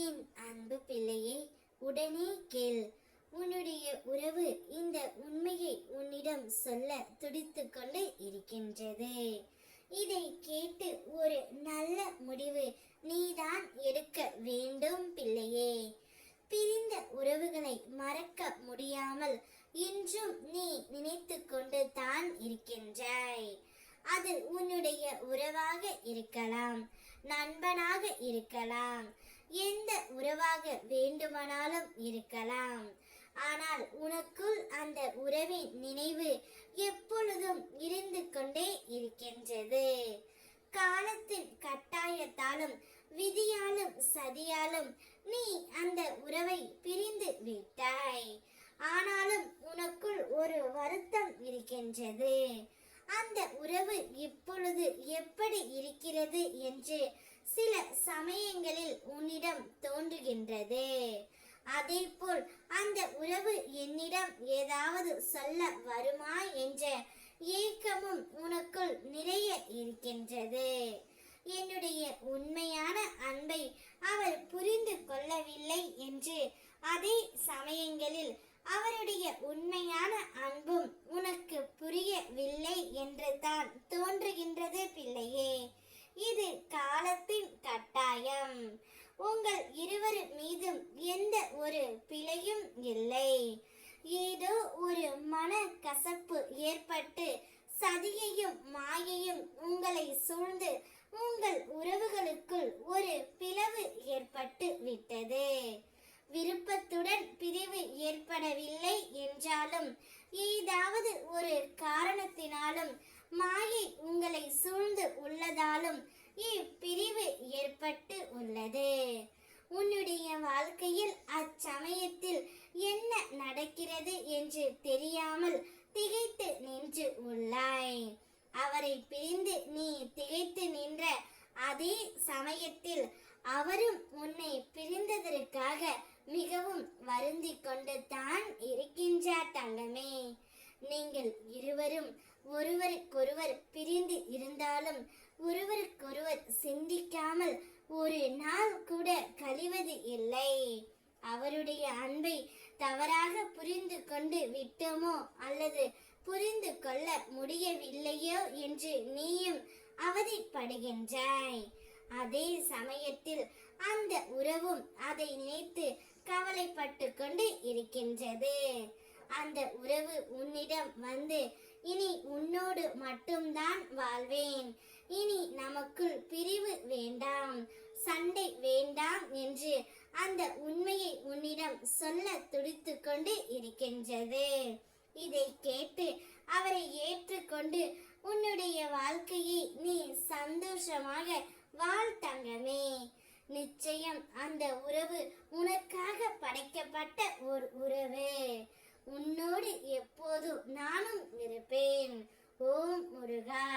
என் அன்பு பிள்ளையே, உடனே கேள். உன்னுடைய உறவு இந்த உண்மையை உன்னிடம் சொல்ல துடித்துக் கொண்டு இருக்கின்றது. இதை கேட்டு ஒரு நல்ல முடிவு நீதான் எடுக்க வேண்டும் பிள்ளையே. பிரிந்த உறவுகளை மறக்க முடியாமல் இன்றும் நீ நினைத்து கொண்டு தான் இருக்கின்றாய். அது உன்னுடைய உறவாக இருக்கலாம், நண்பனாக இருக்கலாம், எந்த உறவாக வேண்டுமானாலும் இருக்கலாம். ஆனால் உனக்குள் அந்த உறவின் நினைவு எப்பொழுதும் இருந்து கொண்டே இருக்கின்றது. காலத்தின் கட்டாயத்தாலும் விதியாலும் சதியாலும் நீ அந்த உறவை பிரிந்து விட்டாய். ஆனாலும் உனக்குள் ஒரு வருத்தம் இருக்கின்றது. அந்த உறவு இப்பொழுது எப்படி இருக்கிறது என்று சில சமயங்களில் உன்னிடம் தோன்றுகின்றது. அதேபோல் அந்த உறவு என்னிடம் ஏதாவது சொல்ல வருமா என்ற ஏக்கமும் உனக்குள் நிறைய இருக்கின்றது. என்னுடைய உண்மையான அன்பை அவர் புரிந்து கொள்ளவில்லை என்று அதே சமயங்களில் அவருடைய உண்மையான அன்பும் உனக்கு புரியவில்லை என்று தான் தோன்றுகின்றது பிள்ளையே. இது காலத்தின் கட்டாயம். உங்கள் இருவர் மீதும் எந்த ஒரு பிழையும் இல்லை. ஏதோ ஒரு மன கசப்பு ஏற்பட்டு சதியையும் மாயையும் உங்களை சூழ்ந்து உங்கள் உறவுகளுக்குள் ஒரு பிளவு ஏற்பட்டு விட்டது. விருப்பத்துடன் பிரிவு ஏற்படவில்லை என்றாலும் ஏதாவது ஒரு காரணத்தினாலும் மாயை உங்களை சூழ்ந்து உள்ளதாலும் இப்பிரிவு ஏற்பட்டு உள்ளது. உன்னுடைய வாழ்க்கையில் அச்சமயத்தில் என்ன நடக்கிறது என்று தெரியாமல் திகைத்து நின்று உள்ளாய். அவரை பிரிந்து நீ திகைத்து நின்ற அதே சமயத்தில் அவரும் உன்னை பிரிந்ததற்காக மிகவும் வருந்தி கொண்டு தான் இருக்கின்றார் தங்கமே. நீங்கள் இருவரும் ஒருவருக்கொருவர் பிரிந்து இருந்தாலும் ஒருவருக்கொருவர் சிந்திக்காமல் ஒரு நாள் கூட கழிவது இல்லை. அவருடைய அன்பை தவறாக புரிந்து கொண்டு விட்டோமோ அல்லது புரிந்து கொள்ள முடியவில்லையோ என்று நீயும் அவதிப்படுகின்றாய். அதே சமயத்தில் அந்த உறவும் அதை நினைத்து கவலைப்பட்டு கொண்டு இருக்கின்றது. அந்த உறவு உன்னிடம் வந்து இனி உன்னோடு மட்டும்தான் வாழ்வேன், இனி நமக்குள் பிரிவு வேண்டாம், சண்டை வேண்டாம் என்று அந்த உண்மையை உன்னிடம் சொல்ல துடித்து கொண்டு இருக்கின்றது. இதை கேட்டு அவரை ஏற்றுக்கொண்டு உன்னுடைய வாழ்க்கையை நீ சந்தோஷமாக வாழ் தங்கமே. நிச்சயம் அந்த உறவு உனக்காக படைக்கப்பட்ட ஒரு உறவு. உன்னோடு எப்போதும் நானும் இருப்பேன். ஓம் முருகா.